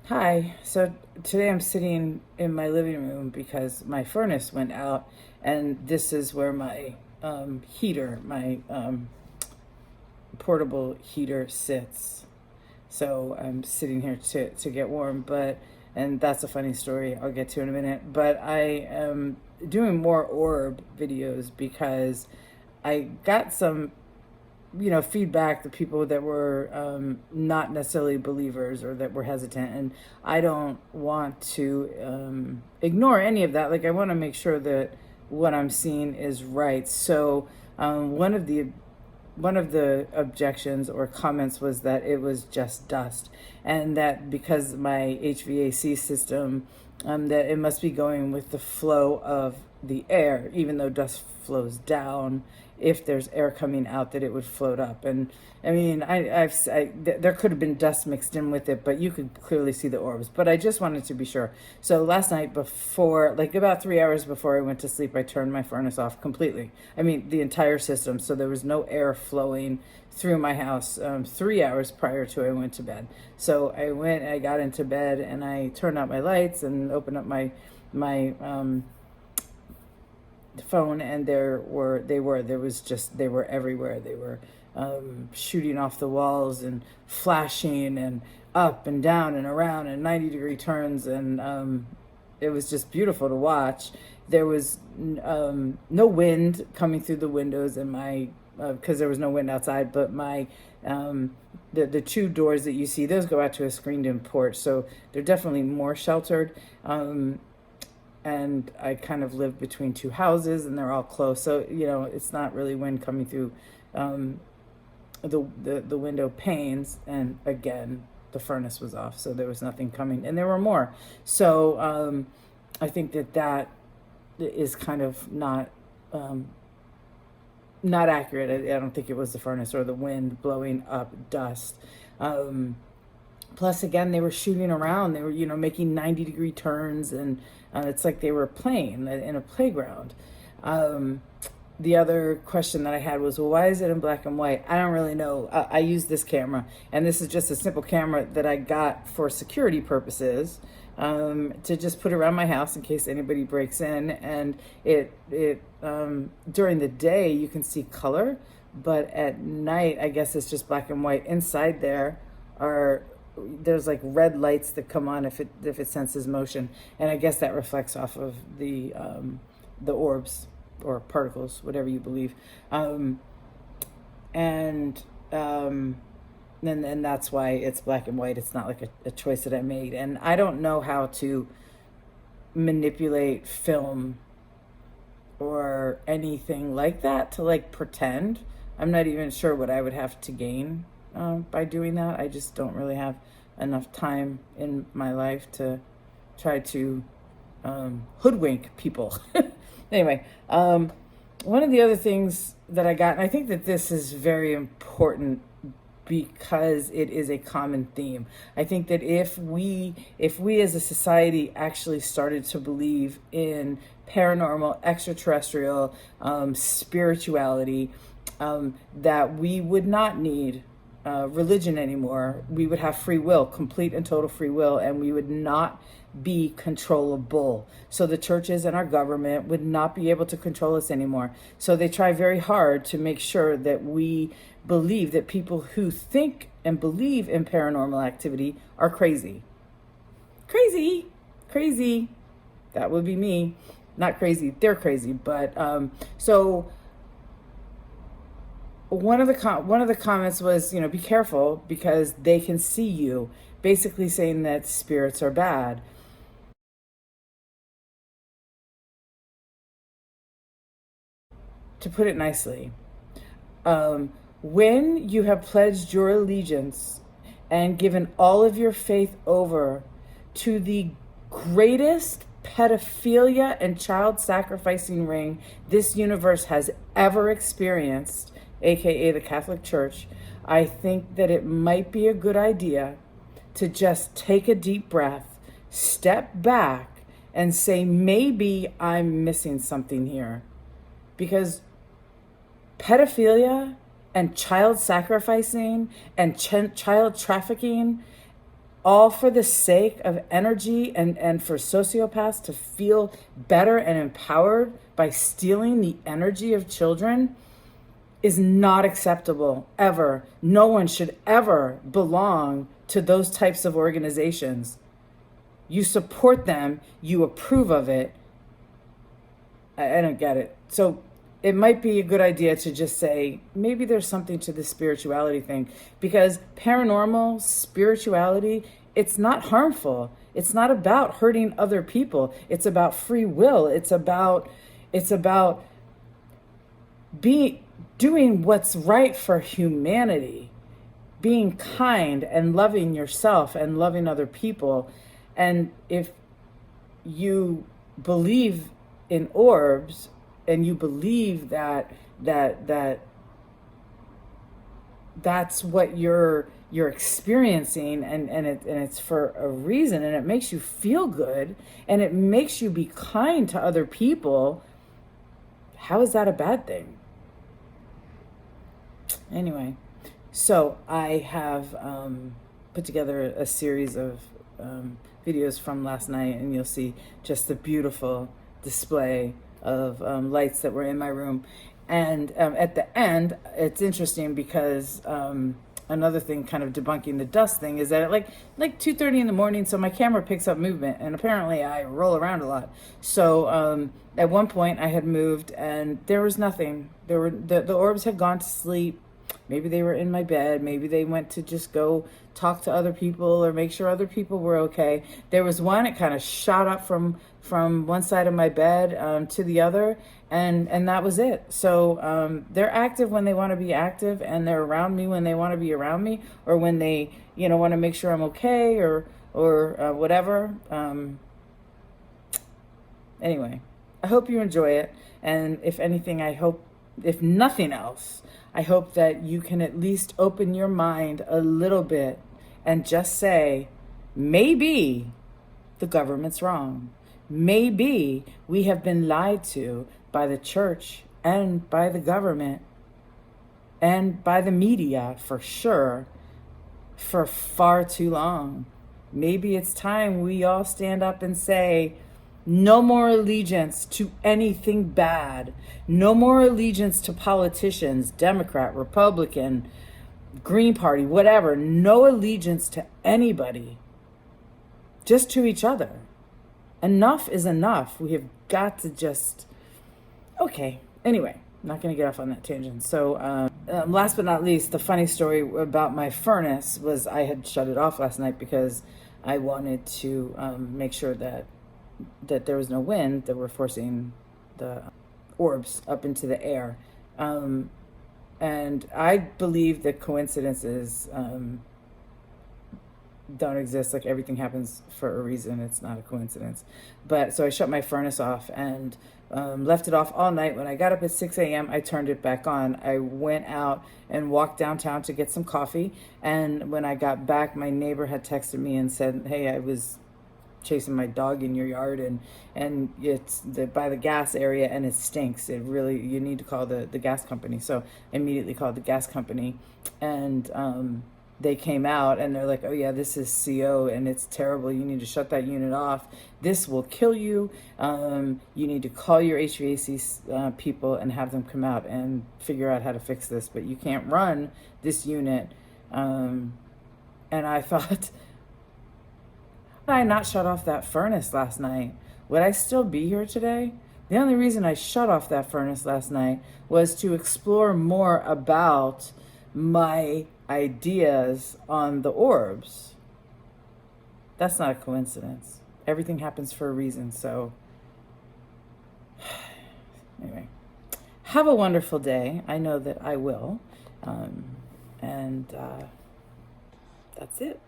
Hi. So today I'm sitting in my living room because my furnace went out, and this is where my heater, my portable heater sits. So I'm sitting here to get warm, and that's a funny story I'll get to in a minute. But I am doing more orb videos because I got some feedback, the people that were not necessarily believers or that were hesitant. And I don't want to ignore any of that. Like, I want to make sure that what I'm seeing is right. So one of the objections or comments was that it was just dust, and that because my HVAC system, that it must be going with the flow of the air, even though dust flows down. If there's air coming out, that it would float up. And I mean, there could have been dust mixed in with it, but you could clearly see the orbs. But I just wanted to be sure. So last night, before, like about 3 hours before I went to sleep, I turned my furnace off completely. I mean, the entire system. So there was no air flowing through my house 3 hours prior to I went to bed. So I got into bed and I turned out my lights and opened up my phone, and they were everywhere. They were shooting off the walls and flashing and up and down and around and 90-degree turns, and it was just beautiful to watch. There was no wind coming through the windows in my because there was no wind outside, but my the two doors that you see, those go out to a screened-in porch, so they're definitely more sheltered. And I kind of live between two houses, and they're all close, so it's not really wind coming through um, the window panes. And again, the furnace was off, so there was nothing coming, and there were more. So I think that is kind of not accurate. I don't think it was the furnace or the wind blowing up dust. Plus, again, they were shooting around. They were, making 90-degree turns, and it's like they were playing in a playground. The other question that I had was, well, why is it in black and white? I don't really know. I use this camera, and this is just a simple camera that I got for security purposes, to just put around my house in case anybody breaks in. And it during the day you can see color, but at night I guess it's just black and white. Inside there's like red lights that come on if it senses motion, and I guess that reflects off of the orbs or particles, whatever you believe. And and that's why it's black and white. It's not like a choice that I made, and I don't know how to manipulate film or anything like that to like pretend. I'm not even sure what I would have to gain by doing that. I just don't really have enough time in my life to try to hoodwink people. Anyway, one of the other things that I got, and I think that this is very important because it is a common theme. I think that if we as a society actually started to believe in paranormal, extraterrestrial, spirituality, that we would not need religion anymore. We would have free will, complete and total free will, and we would not be controllable. So the churches and our government would not be able to control us anymore. So they try very hard to make sure that we believe that people who think and believe in paranormal activity are crazy. Crazy, crazy. That would be me. Not crazy, they're crazy. But so one of the comments was, be careful because they can see you, basically saying that spirits are bad. To put it nicely, when you have pledged your allegiance and given all of your faith over to the greatest pedophilia and child sacrificing ring this universe has ever experienced, aka the Catholic Church, I think that it might be a good idea to just take a deep breath, step back, and say, maybe I'm missing something here. Because pedophilia and child sacrificing and child trafficking all for the sake of energy and for sociopaths to feel better and empowered by stealing the energy of children is not acceptable, ever. No one should ever belong to those types of organizations. You support them, you approve of it. I don't get it. So it might be a good idea to just say, maybe there's something to the spirituality thing, because paranormal spirituality, it's not harmful. It's not about hurting other people. It's about free will. It's about doing what's right for humanity, being kind and loving yourself and loving other people. And if you believe in orbs and you believe that's what you're experiencing, and it's for a reason, and it makes you feel good and it makes you be kind to other people, how is that a bad thing? Anyway, so I have put together a series of videos from last night, and you'll see just the beautiful display of lights that were in my room. And at the end, it's interesting because another thing kind of debunking the dust thing is that at like 2:30 in the morning, so my camera picks up movement, and apparently I roll around a lot. So at one point I had moved and there was nothing. The orbs had gone to sleep. Maybe they were in my bed. Maybe they went to just go talk to other people or make sure other people were okay. There was one, it kind of shot up from one side of my bed to the other, and that was it. So they're active when they want to be active, and they're around me when they want to be around me, or when they want to make sure I'm okay, or whatever. Anyway, I hope you enjoy it, and if anything, if nothing else, I hope that you can at least open your mind a little bit and just say, maybe the government's wrong. Maybe we have been lied to by the church and by the government and by the media, for sure, for far too long. Maybe it's time we all stand up and say, no more allegiance to anything bad. No more allegiance to politicians, Democrat, Republican, Green Party, whatever. No allegiance to anybody. Just to each other. Enough is enough. We have got to just... Okay. Anyway, I'm not going to get off on that tangent. So last but not least, the funny story about my furnace was I had shut it off last night because I wanted to make sure that there was no wind, that we're forcing the orbs up into the air. And I believe that coincidences don't exist. Like, everything happens for a reason. It's not a coincidence. But so I shut my furnace off and left it off all night. When I got up at 6 a.m., I turned it back on. I went out and walked downtown to get some coffee. And when I got back, my neighbor had texted me and said, hey, I was chasing my dog in your yard, and it's by the gas area, and it stinks. It really, you need to call the gas company. So I immediately called the gas company, and they came out, and they're like, oh yeah, this is CO, and it's terrible. You need to shut that unit off. This will kill you. You need to call your HVAC people and have them come out and figure out how to fix this, but you can't run this unit. And I thought, I not shut off that furnace last night, would I still be here today? The only reason I shut off that furnace last night was to explore more about my ideas on the orbs. That's not a coincidence. Everything happens for a reason. So anyway, have a wonderful day. I know that I will. And that's it.